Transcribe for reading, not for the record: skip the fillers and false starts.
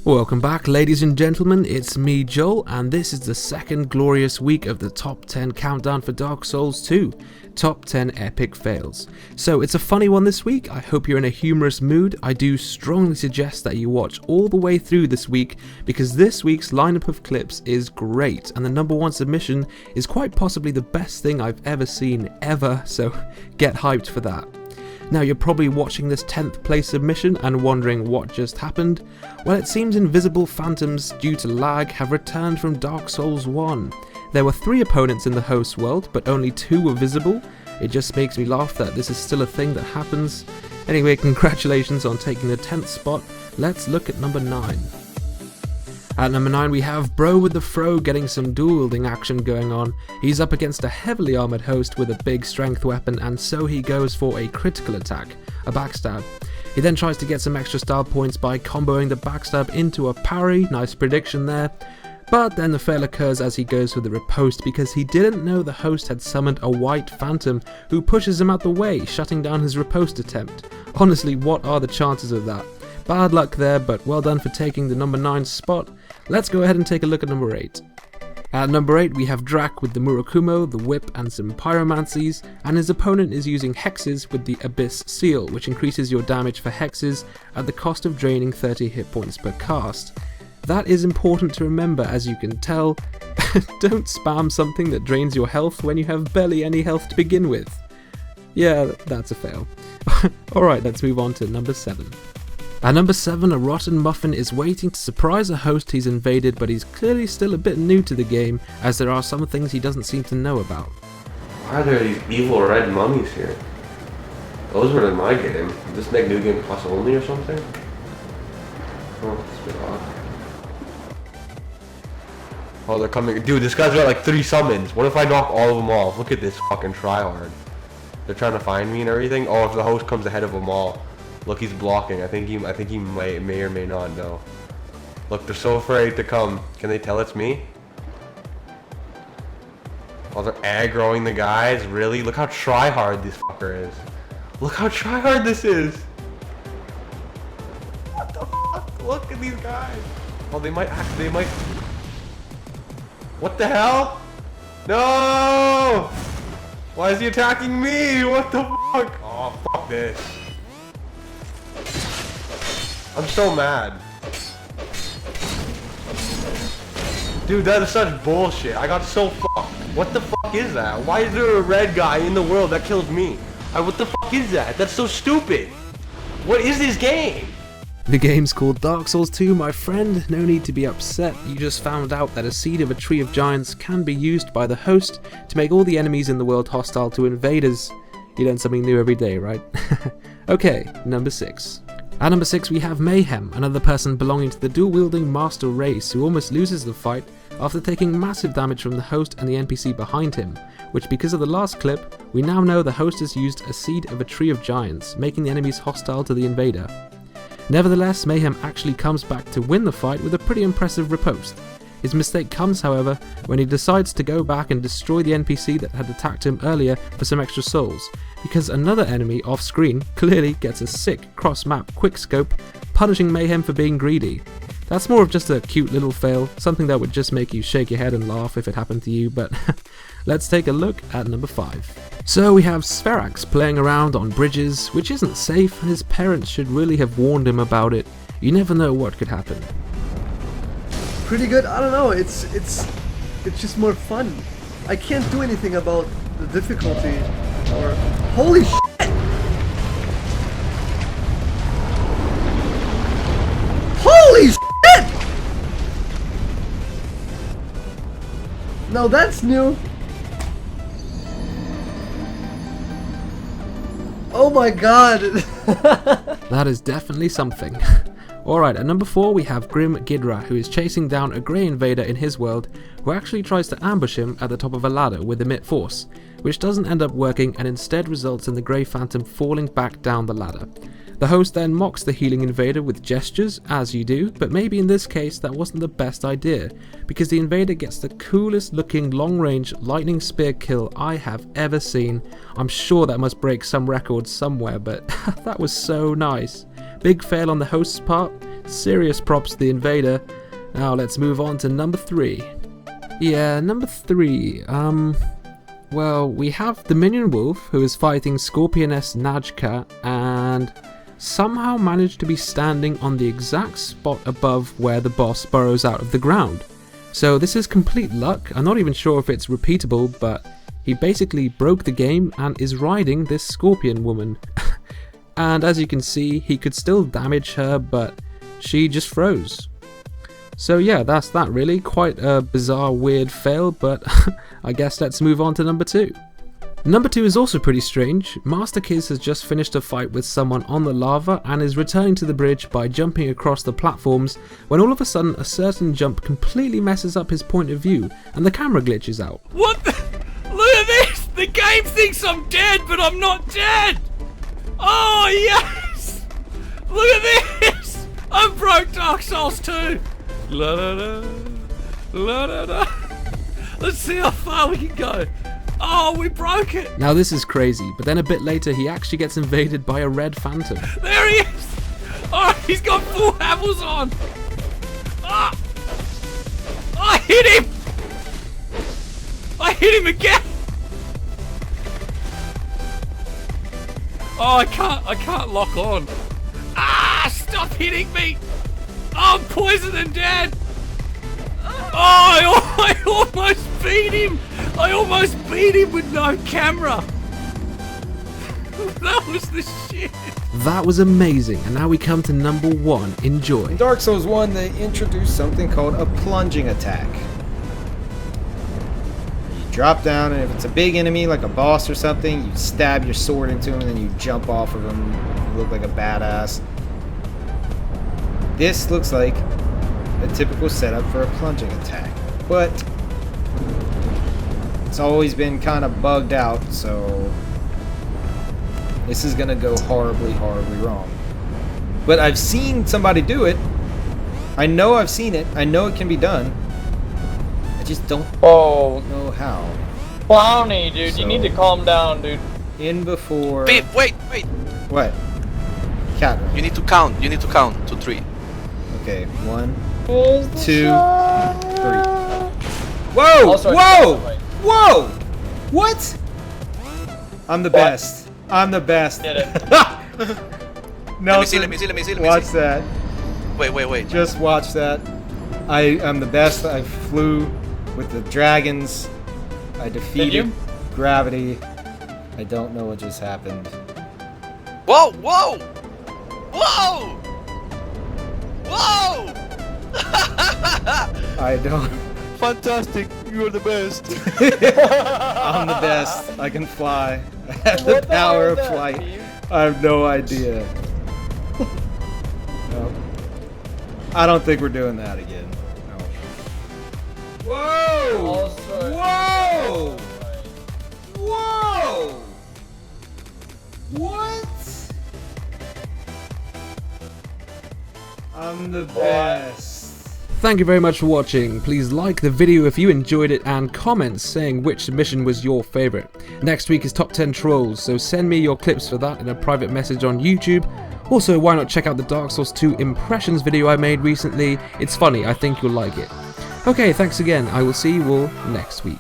Welcome back, ladies and gentlemen, it's me Joel, and this is the second glorious week of the top 10 countdown for Dark Souls 2, top 10 epic fails. So it's a funny one this week. I hope you're in a humorous mood. I do strongly suggest that you watch all the way through this week, because this week's lineup of clips is great, and the number one submission is quite possibly the best thing I've ever seen ever, so get hyped for that. Now you're probably watching this 10th place submission and wondering what just happened. Well, it seems invisible phantoms due to lag have returned from Dark Souls 1. There were 3 opponents in the host world, but only 2 were visible. It just makes me laugh that this is still a thing that happens. Anyway, congratulations on taking the 10th spot. Let's look at number 9. At number 9 we have Bro with the Fro getting some dual wielding action going on. He's up against a heavily armoured host with a big strength weapon, and so he goes for a critical attack, a backstab. He then tries to get some extra style points by comboing the backstab into a parry, nice prediction there. But then the fail occurs as he goes for the riposte because he didn't know the host had summoned a white phantom who pushes him out the way, shutting down his riposte attempt. Honestly, what are the chances of that? Bad luck there, but well done for taking the number 9 spot. Let's go ahead and take a look at number 8. At number 8 we have Drac with the Murakumo, the whip and some pyromancies, and his opponent is using hexes with the Abyss Seal, which increases your damage for hexes at the cost of draining 30 hit points per cast. That is important to remember, as you can tell. Don't spam something that drains your health when you have barely any health to begin with. Yeah, that's a fail. Alright, let's move on to number 7. At number 7, a rotten muffin is waiting to surprise a host he's invaded, but he's clearly still a bit new to the game, as there are some things he doesn't seem to know about. Why are there these evil red mummies here? Those were in my game. Did this make New Game Plus only or something? Oh, it's a bit odd. Oh, they're coming. Dude, this guy's got like 3 summons. What if I knock all of them off? Look at this fucking tryhard. They're trying to find me and everything. Oh, if the host comes ahead of them all. Look, he's blocking. I think he may or may not know. Look, they're so afraid to come. Can they tell it's me? Oh, they're aggroing the guys. Really? Look how tryhard this fucker is. Look how tryhard this is. What the fuck? Look at these guys. Oh, they might. What the hell? No! Why is he attacking me? What the fuck? Oh, fuck this. I'm so mad. Dude, that is such bullshit. I got so fucked. What the fuck is that? Why is there a red guy in the world that kills me? What the fuck is that? That's so stupid. What is this game? The game's called Dark Souls 2, my friend. No need to be upset. You just found out that a seed of a tree of giants can be used by the host to make all the enemies in the world hostile to invaders. You learn something new every day, right? Okay, number 6. At number 6 we have Mayhem, another person belonging to the dual-wielding master race who almost loses the fight after taking massive damage from the host and the NPC behind him, which, because of the last clip, we now know the host has used a seed of a tree of giants, making the enemies hostile to the invader. Nevertheless, Mayhem actually comes back to win the fight with a pretty impressive riposte. His mistake comes, however, when he decides to go back and destroy the NPC that had attacked him earlier for some extra souls, because another enemy off-screen clearly gets a sick cross-map quickscope, punishing Mayhem for being greedy. That's more of just a cute little fail, something that would just make you shake your head and laugh if it happened to you, but let's take a look at number 5. So we have Spherax playing around on bridges, which isn't safe, and his parents should really have warned him about it. You never know what could happen. Pretty good. I don't know. It's just more fun. I can't do anything about the difficulty. Or holy shit! Holy shit! No, that's new. Oh my god. That is definitely something. Alright, at number 4 we have Grim Ghidra, who is chasing down a grey invader in his world, who actually tries to ambush him at the top of a ladder with Emit Force, which doesn't end up working and instead results in the grey phantom falling back down the ladder. The host then mocks the healing invader with gestures, as you do, but maybe in this case that wasn't the best idea, because the invader gets the coolest looking long range lightning spear kill I have ever seen. I'm sure that must break some records somewhere, but that was so nice. Big fail on the host's part. Serious props to the Invader. Now let's move on to number 3. Yeah, number 3. Well, we have the Minion Wolf, who is fighting Scorpioness Najka, and somehow managed to be standing on the exact spot above where the boss burrows out of the ground. So this is complete luck. I'm not even sure if it's repeatable, but he basically broke the game and is riding this Scorpion woman. And as you can see, he could still damage her, but she just froze. So yeah, that's that really. Quite a bizarre, weird fail, but I guess let's move on to number 2. Number 2 is also pretty strange. Master Kiz has just finished a fight with someone on the lava and is returning to the bridge by jumping across the platforms when all of a sudden a certain jump completely messes up his point of view and the camera glitches out. What the? Look at this! The game thinks I'm dead, but I'm not dead! Oh yes! Look at this! I broke Dark Souls 2! La da da, la da da. Let's see how far we can go. Oh, we broke it! Now this is crazy, but then a bit later he actually gets invaded by a red phantom. There he is! Oh, he's got full Havels on! Ah! I hit him! I hit him again! Oh, I can't lock on. Ah! Stop hitting me! Oh, I'm poisoned and dead! Oh, I almost beat him! I almost beat him with no camera! That was the shit! That was amazing, and now we come to number 1, enjoy. In Dark Souls 1, they introduced something called a plunging attack. You drop down, and if it's a big enemy, like a boss or something, you stab your sword into him, and then you jump off of him. You look like a badass. This looks like a typical setup for a plunging attack, but it's always been kind of bugged out, so this is gonna go horribly, horribly wrong. But I've seen somebody do it. I know I've seen it. I know it can be done. I just don't know how. Clowny, dude, So- you need to calm down, dude. In before... Wait. What? Cat. You need to count. You need to count to 3. Okay, 1, Here's the 2, shot. 3. Whoa! Also, Whoa! Whoa! What? I'm the best. I'm the best. Did it. No, Let me see. watch that. Wait. Just watch that. I am the best. I flew with the dragons. I defeated you? gravity. I don't know what just happened. Whoa! I don't. Fantastic! You are the best. I'm the best. I can fly. I have the What the hell power is of that, flight. Steve? I have no idea. No. I don't think we're doing that again. No. Whoa! Also- Whoa! Whoa! What? I'm the best. Thank you very much for watching. Please like the video if you enjoyed it and comment saying which submission was your favourite. Next week is top 10 trolls, so send me your clips for that in a private message on YouTube. Also, why not check out the Dark Souls 2 impressions video I made recently? It's funny, I think you'll like it. Okay, thanks again. I will see you all next week.